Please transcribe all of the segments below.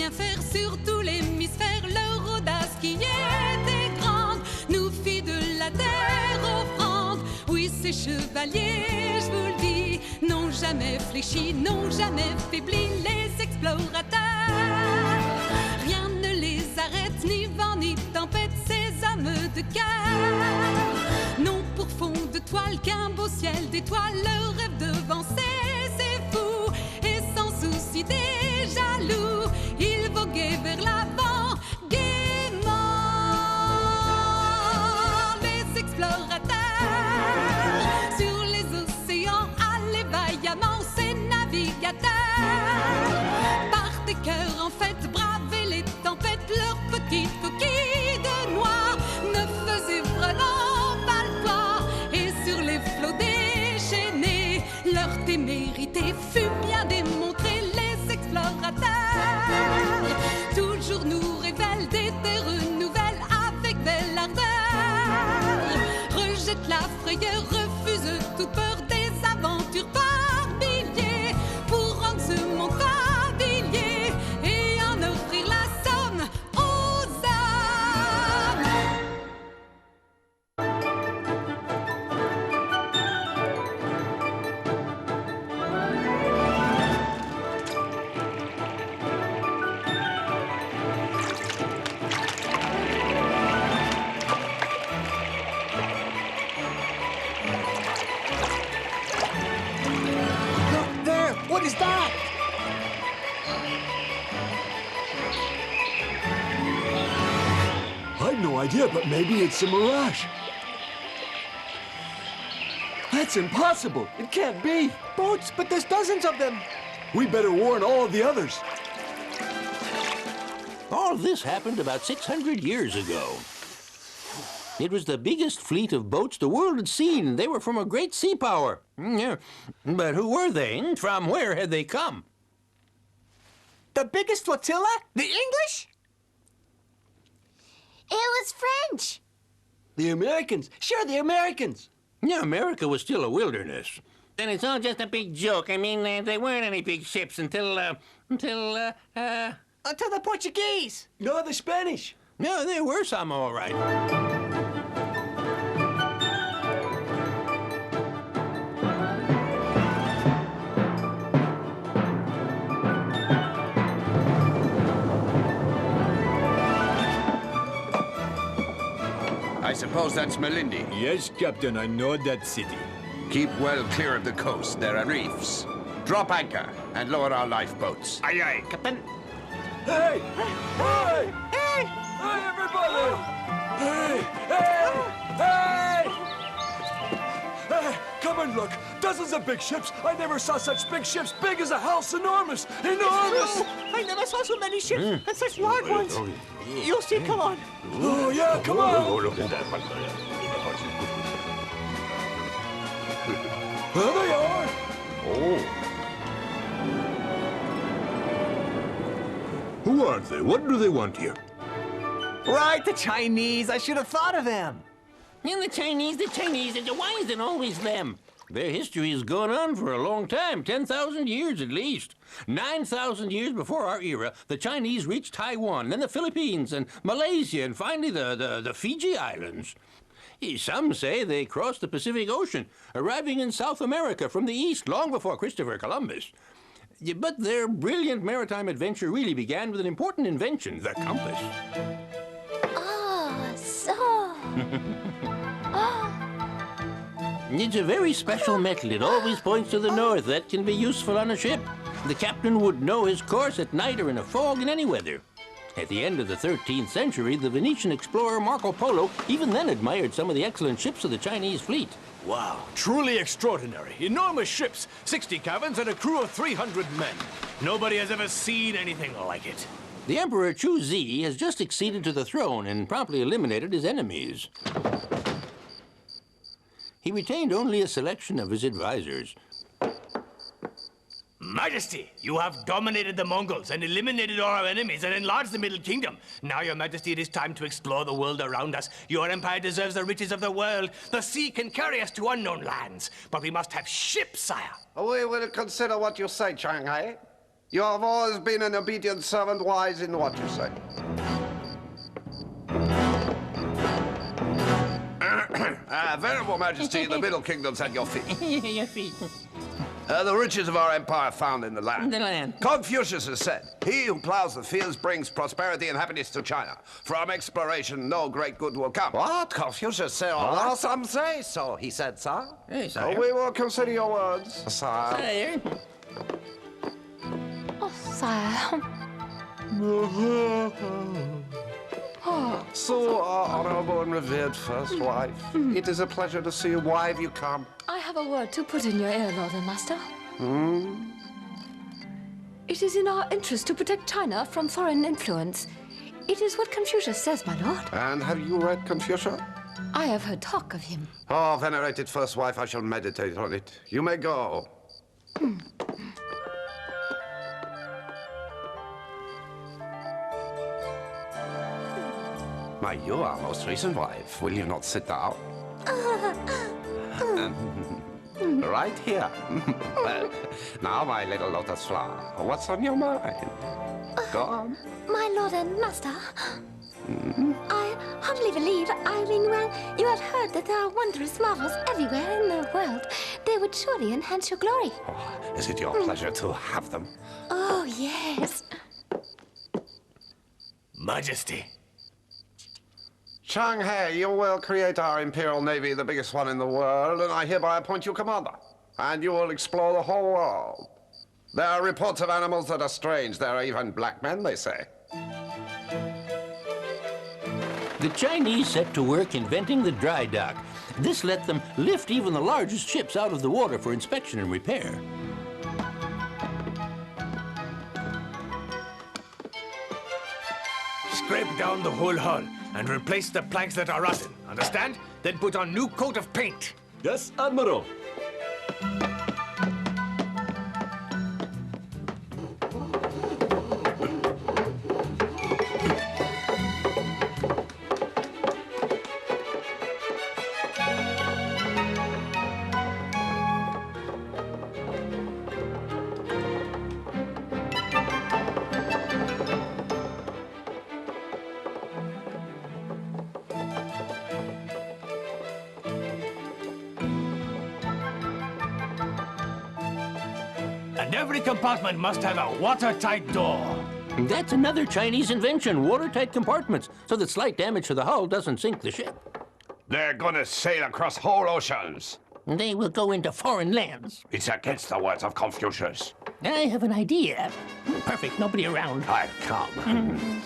bien faire sur tout l'hémisphère. Leur audace qui était grande nous fit de la terre offrande. Oui, ces chevaliers, je vous le dis, n'ont jamais fléchi, n'ont jamais faibli, les explorateurs. Rien ne les arrête, ni vent ni tempête, ces hommes de cœur n'ont pour fond de toile qu'un beau ciel d'étoiles. Leur rêve d'avancer, c'est fou, et sans souci des jaloux, ils voguaient vers l'avant gaiement. Les explorateurs sur les océans allaient vaillamment, ces navigateurs par des cœurs en fête braver les tempêtes. Leurs petites coquilles de noix ne faisaient vraiment pas le poids, et sur les flots déchaînés leur témérité fut bien démontrée. Les explorateurs toujours nous révèlent des terres nouvelles avec belle ardeur, rejettent la frayeur, refusent toute peur des aventures par milliers pour rendre ce monde familier et en offrir la somme aux hommes. Look there! What is that? I've no idea, but maybe it's a mirage. That's impossible. It can't be. Boats, but there's dozens of them. We better warn all of the others. All this happened about 600 years ago. It was the biggest fleet of boats the world had seen. They were from a great sea power. Yeah. But who were they? And from where had they come? The biggest flotilla? The English? It was French. The Americans. Sure, the Americans. Yeah, America was still a wilderness. And it's all just a big joke. I mean, there weren't any big ships until Until the Portuguese. No, the Spanish. No, there were some, all right. I suppose that's Malindi. Yes, Captain, I know that city. Keep well clear of the coast. There are reefs. Drop anchor and lower our lifeboats. Aye, aye, Captain. Hey! Hey! Hey! Hey, everybody! Hey! Hey! Hey! Hey! Come and look. Dozens of big ships. I never saw such big ships. Big as a house. Enormous. Enormous. No, I never saw so many ships and such large ones. You'll see, come on. Oh, yeah, come on. There they are. Who are they? What do they want here? Right, the Chinese. I should have thought of them. And the Chinese, why is it always them? Their history has gone on for a long time, 10,000 years at least. 9,000 years before our era, the Chinese reached Taiwan, then the Philippines, and Malaysia, and finally the Fiji Islands. Some say they crossed the Pacific Ocean, arriving in South America from the east long before Christopher Columbus. But their brilliant maritime adventure really began with an important invention, the compass. Oh, so. Oh. It's a very special metal. It always points to the north. That can be useful on a ship. The captain would know his course at night or in a fog in any weather. At the end of the 13th century, the Venetian explorer Marco Polo even then admired some of the excellent ships of the Chinese fleet. Wow, truly extraordinary. Enormous ships, 60 cabins and a crew of 300 men. Nobody has ever seen anything like it. The Emperor Chu Zi has just acceded to the throne and promptly eliminated his enemies. He retained only a selection of his advisors. Majesty, you have dominated the Mongols and eliminated all our enemies and enlarged the Middle Kingdom. Now, Your Majesty, it is time to explore the world around us. Your empire deserves the riches of the world. The sea can carry us to unknown lands, but we must have ships, sire. We will consider what you say, Shanghai. You have always been an obedient servant, wise in what you say. Venerable Majesty, the Middle Kingdom's at your feet. Your feet. The riches of our empire found in the land. The land. Confucius has said, he who plows the fields brings prosperity and happiness to China. From exploration, no great good will come. What? Confucius said all that? Some say so, he said, sir. Hey, sire. We will consider your words, sire. Sire. Oh, sire. So, honorable and revered first wife, it is a pleasure to see you. Why have you come? I have a word to put in your ear, Lord and Master. It is in our interest to protect China from foreign influence. It is what Confucius says, my lord. And have you read Confucius? I have heard talk of him. Oh, venerated first wife, I shall meditate on it. You may go. My, you are most recent wife. Will you not sit down? Right here. Well, now, my little lotus flower, what's on your mind? Go on. My lord and master, I humbly believe, well, you have heard that there are wondrous marvels everywhere in the world. They would surely enhance your glory. Oh, is it your pleasure to have them? Oh, yes. Majesty. Shanghai, you will create our Imperial Navy, the biggest one in the world, and I hereby appoint you commander. And you will explore the whole world. There are reports of animals that are strange. There are even black men, they say. The Chinese set to work inventing the dry dock. This let them lift even the largest ships out of the water for inspection and repair. Scrape down the whole hull and replace the planks that are rotten. Understand? Then put on new coat of paint. Yes, Admiral. And every compartment must have a watertight door. That's another Chinese invention, watertight compartments, so that slight damage to the hull doesn't sink the ship. They're gonna sail across whole oceans. They will go into foreign lands. It's against the words of Confucius. I have an idea. Perfect, nobody around. I'll come.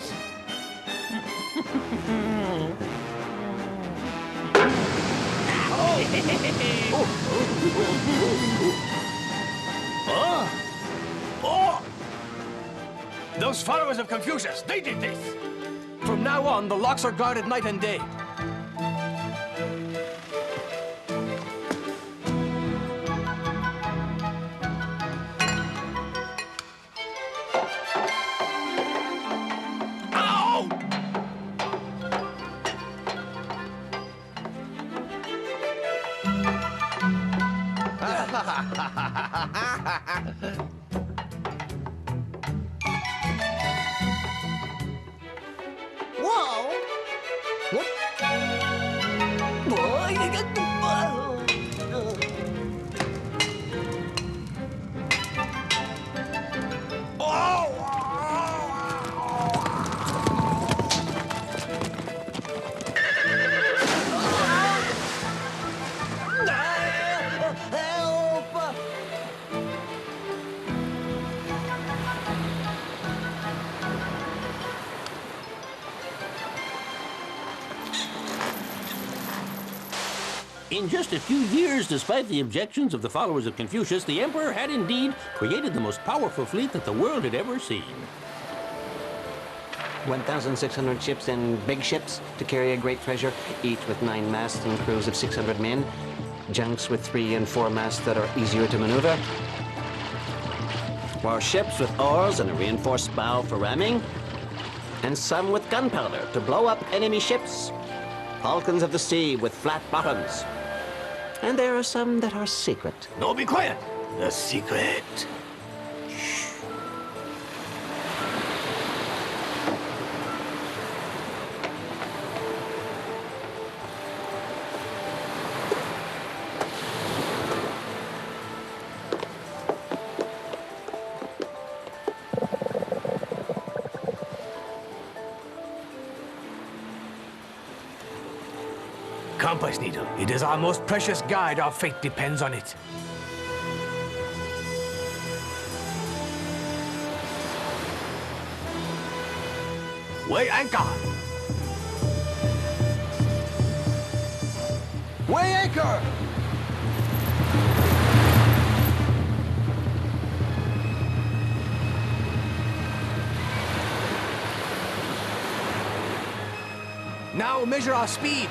Those followers of Confucius, they did this. From now on, the locks are guarded night and day. Whoa! What? In just a few years, despite the objections of the followers of Confucius, the emperor had indeed created the most powerful fleet that the world had ever seen. 1,600 ships and big ships to carry a great treasure, each with 9 masts and crews of 600 men. Junks with 3 and 4 masts that are easier to maneuver. Warships with oars and a reinforced bow for ramming. And some with gunpowder to blow up enemy ships. Falcons of the sea with flat bottoms. And there are some that are secret. No, be quiet. The secret. compass needle. It is our most precious guide. Our fate depends on it. Weigh anchor! Weigh anchor! Now measure our speed.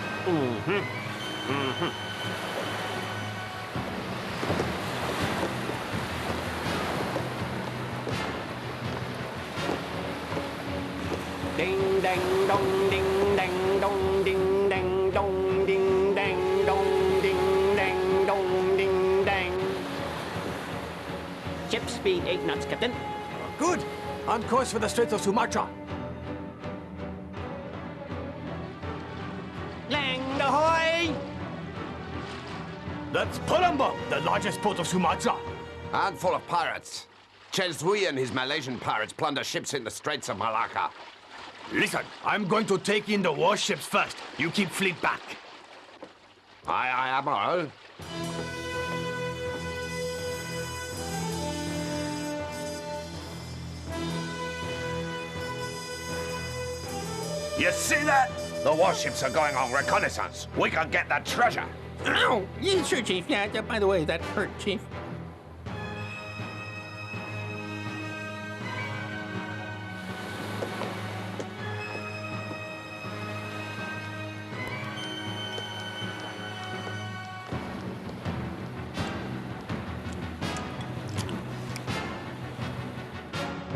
Ding dang dong ding dang dong ding dang dong ding dang dong ding dang dong ding dang. Ship speed 8 knots, Captain. Good. On course for the Straits of Sumatra. Lang ahoy! That's Colombo, the largest port of Sumatra. And full of pirates. Chen Sui and his Malaysian pirates plunder ships in the Straits of Malacca. Listen, I'm going to take in the warships first. You keep fleet back. Aye, aye, Admiral. You see that? The warships are going on reconnaissance. We can get that treasure. Ow! Yeah, sure, Chief. Yeah, by the way, that hurt, Chief.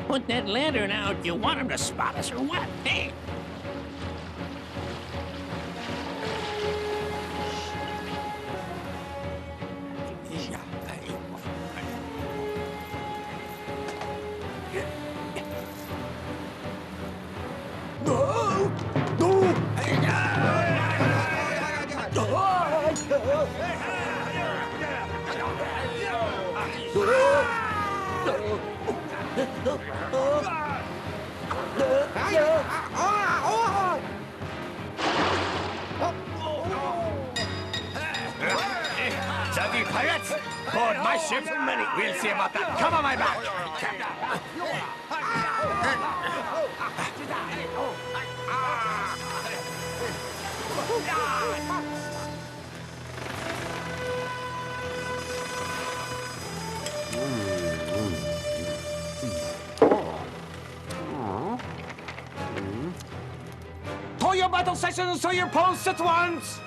Put that lantern out. You want him to spot us or what? Hey! Savvy pirates! Board my ship. We'll see about that. Come on my back. To your battle stations, to your posts at once!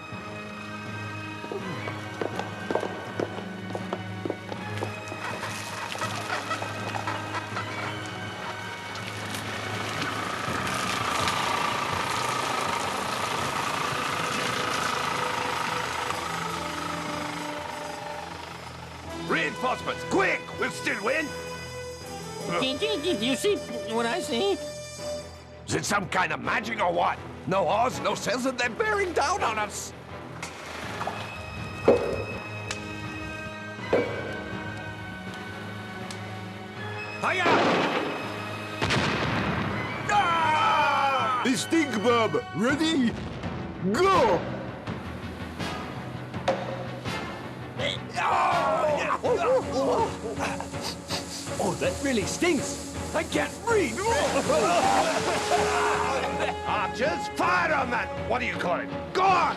Reinforcements, quick! We'll still win. Do you see what I see? Is it some kind of magic or what? No oars, no sails, and they're bearing down on us. Hiya! The stink bomb, ready? Go! Oh, that really stinks. I can't breathe. Archers, fire on that! What do you call it? Go on!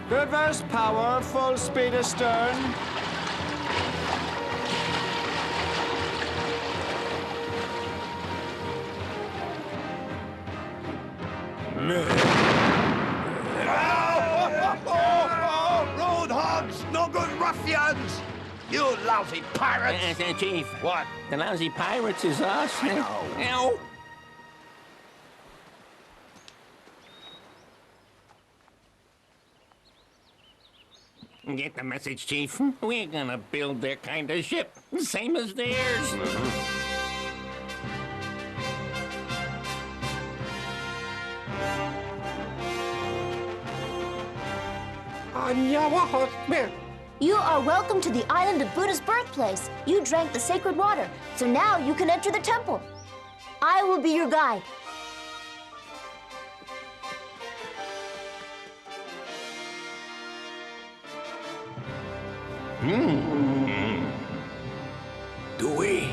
Reverse power, full speed astern. Road hogs! No good ruffians! You lousy pirates! Chief. What? The lousy pirates is us. I know. Get the message, Chief. We're gonna build their kind of ship, same as theirs. You are welcome to the island of Buddha's birthplace. You drank the sacred water, so now you can enter the temple. I will be your guide. Do we?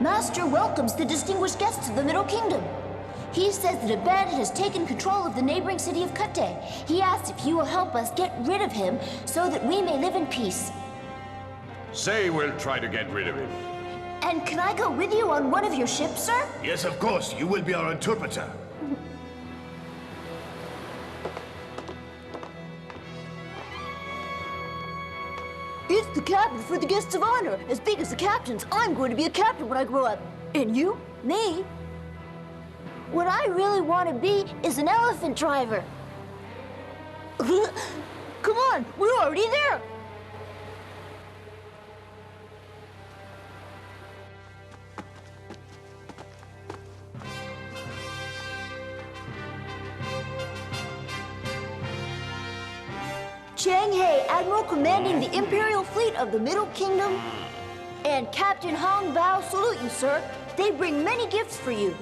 Master welcomes the distinguished guests of the Middle Kingdom. He says that a bandit has taken control of the neighboring city of Kate. He asks if you will help us get rid of him so that we may live in peace. Say we'll try to get rid of him. And can I go with you on one of your ships, sir? Yes, of course. You will be our interpreter. It's the cabin for the guests of honor. As big as the captain's, I'm going to be a captain when I grow up. And you? Me? What I really want to be is an elephant driver. Come on, we're already there. Chang He, Admiral commanding the Imperial Fleet of the Middle Kingdom, and Captain Hong Bao salute you, sir. They bring many gifts for you.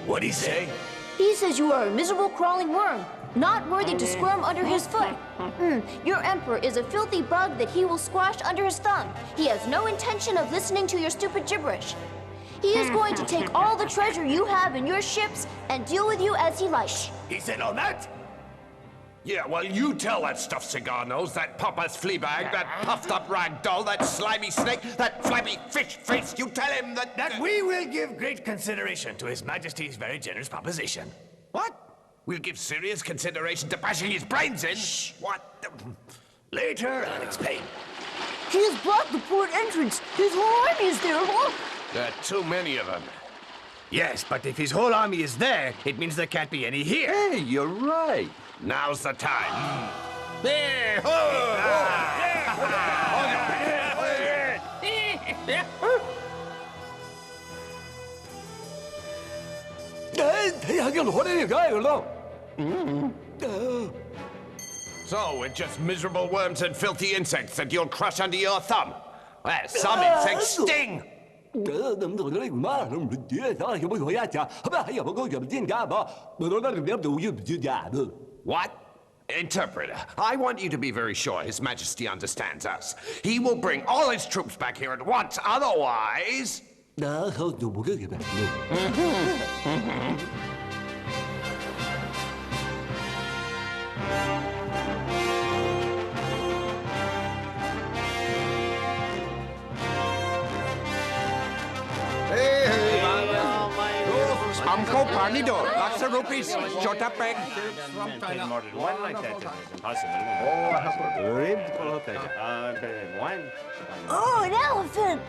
What'd he say? He says you are a miserable crawling worm, not worthy to squirm under his foot. Your emperor is a filthy bug that he will squash under his thumb. He has no intention of listening to your stupid gibberish. He is going to take all the treasure you have in your ships and deal with you as he likes. He said all that? Yeah, well, you tell that stuffed cigar nose, that Papa's flea bag, that puffed up rag doll, that slimy snake, that flabby fish face. You tell him that We will give great consideration to His Majesty's very generous proposition. What? We'll give serious consideration to bashing his brains in? Shh. What? Later, I'll explain. He has blocked the port entrance. His whole army is there, huh? There are too many of them. Yes, but if his whole army is there, it means there can't be any here. Hey, you're right. Now's the time. There! So, it's just miserable worms and filthy insects that you'll crush under your thumb. Well, some insects sting. What? Interpreter, I want you to be very sure His Majesty understands us. He will bring all his troops back here at once, otherwise... Uncle Panido, lots of rupees, short up bag. One like that is impossible. Oh, an elephant!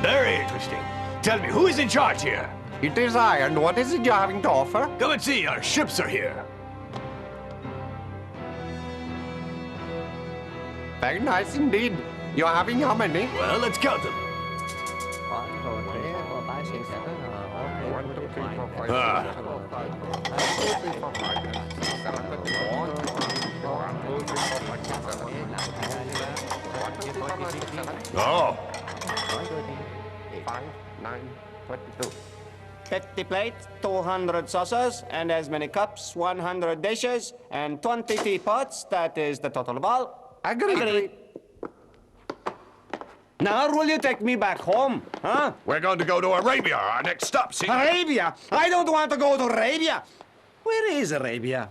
Very interesting. Tell me, who is in charge here? It is I, and what is it you're having to offer? Come and see, our ships are here. Very nice indeed. You're having how many? Well, let's count them. 1, 2, 3, 4, 5, 6, 7, 1, 2, 3, 4, 5, Oh. 5, 9, 22. 50 plates, 200 saucers, and as many cups, 100 dishes, and 20 teapots. That is the total of all. Agreed. Now will you take me back home, huh? We're going to go to Arabia, our next stop, see? Arabia? I don't want to go to Arabia. Where is Arabia?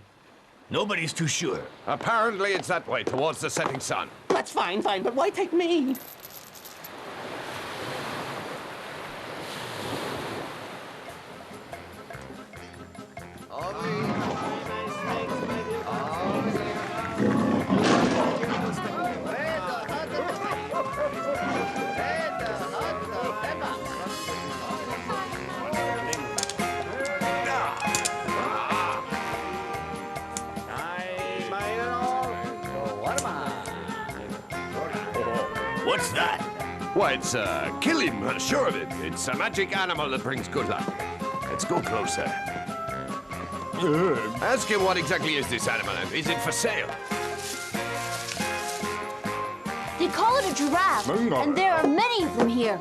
Nobody's too sure. Apparently it's that way, towards the setting sun. That's fine, but why take me? What's that? Why, it's Killing, sure of it. It's a magic animal that brings good luck. Let's go closer. Ask him what exactly is this animal, and is it for sale? They call it a giraffe, and there are many of them here.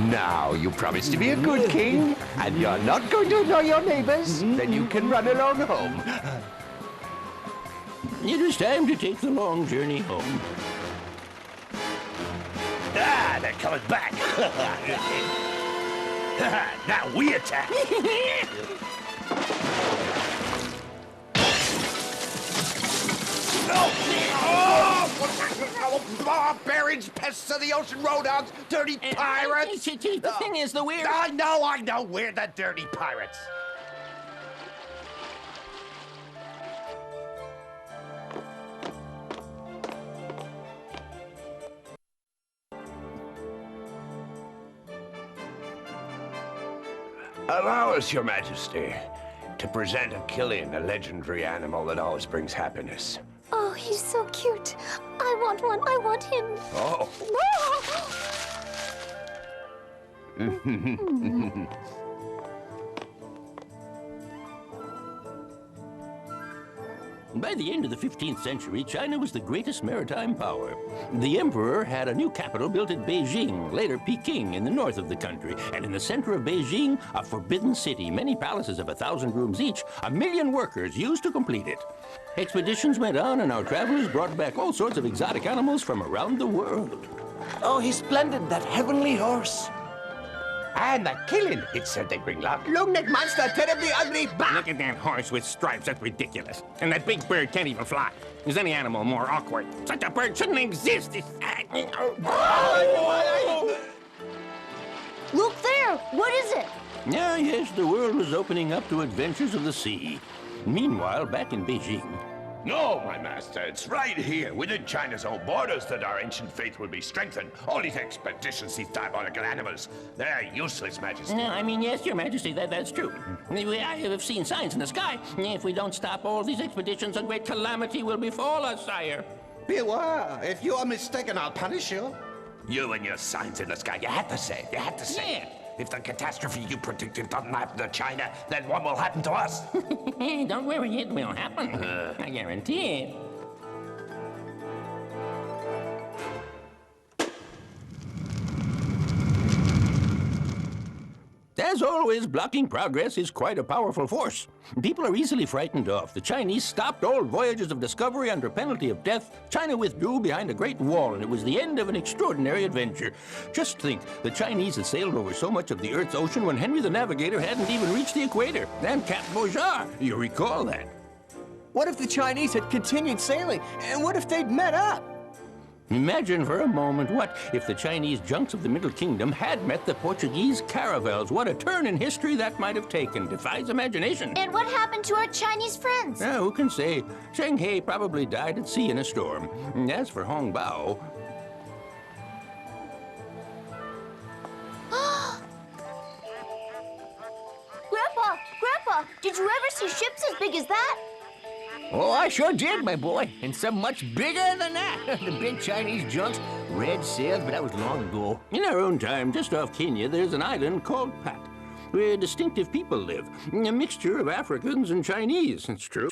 Now, you promise to be a good king, and you're not going to annoy your neighbors. Then you can run along home. It is time to take the long journey home. Ah, they're coming back. Now we attack. Barbarians, pests of the ocean, road dogs, dirty pirates! The thing is, we're... I know, we're the dirty pirates. Allow us, Your Majesty, to present a Killian, a legendary animal that always brings happiness. Oh, he's so cute. I want one. I want him. Oh. By the end of the 15th century, China was the greatest maritime power. The emperor had a new capital built at Beijing, later Peking, in the north of the country. And in the center of Beijing, a forbidden city, many palaces of 1,000 rooms each, 1 million workers used to complete it. Expeditions went on, and our travelers brought back all sorts of exotic animals from around the world. Oh, he's splendid, that heavenly horse. And the Killing, it said they bring luck. Long-necked monster, terribly ugly, bah! Look at that horse with stripes, that's ridiculous. And that big bird can't even fly. Is any animal more awkward? Such a bird shouldn't exist. Look there! What is it? Yes, the world was opening up to adventures of the sea. Meanwhile, back in Beijing... No, my master, it's right here, within China's own borders, that our ancient faith will be strengthened. All these expeditions, these diabolical animals, they're useless, Majesty. No, I mean, yes, Your Majesty, that's true. I have seen signs in the sky. If we don't stop all these expeditions, a great calamity will befall us, sire. Beware, if you are mistaken, I'll punish you. You and your signs in the sky, you had to say it, you had to say it. If the catastrophe you predicted doesn't happen to China, then what will happen to us? Don't worry, it will happen. I guarantee it. As always, blocking progress is quite a powerful force. People are easily frightened off. The Chinese stopped all voyages of discovery under penalty of death. China withdrew behind a great wall, and it was the end of an extraordinary adventure. Just think, the Chinese had sailed over so much of the Earth's ocean when Henry the Navigator hadn't even reached the equator. And Cap Beaujard, you recall that. What if the Chinese had continued sailing? And what if they'd met up? Imagine for a moment what if the Chinese junks of the Middle Kingdom had met the Portuguese caravels. What a turn in history that might have taken. Defies imagination. And what happened to our Chinese friends? Who can say? Cheng He probably died at sea in a storm. As for Hong Bao... Grandpa, did you ever see ships as big as that? Oh, I sure did, my boy. And some much bigger than that. The big Chinese junks, red sails, but that was long ago. In our own time, just off Kenya, there's an island called Pat, where distinctive people live. A mixture of Africans and Chinese, it's true.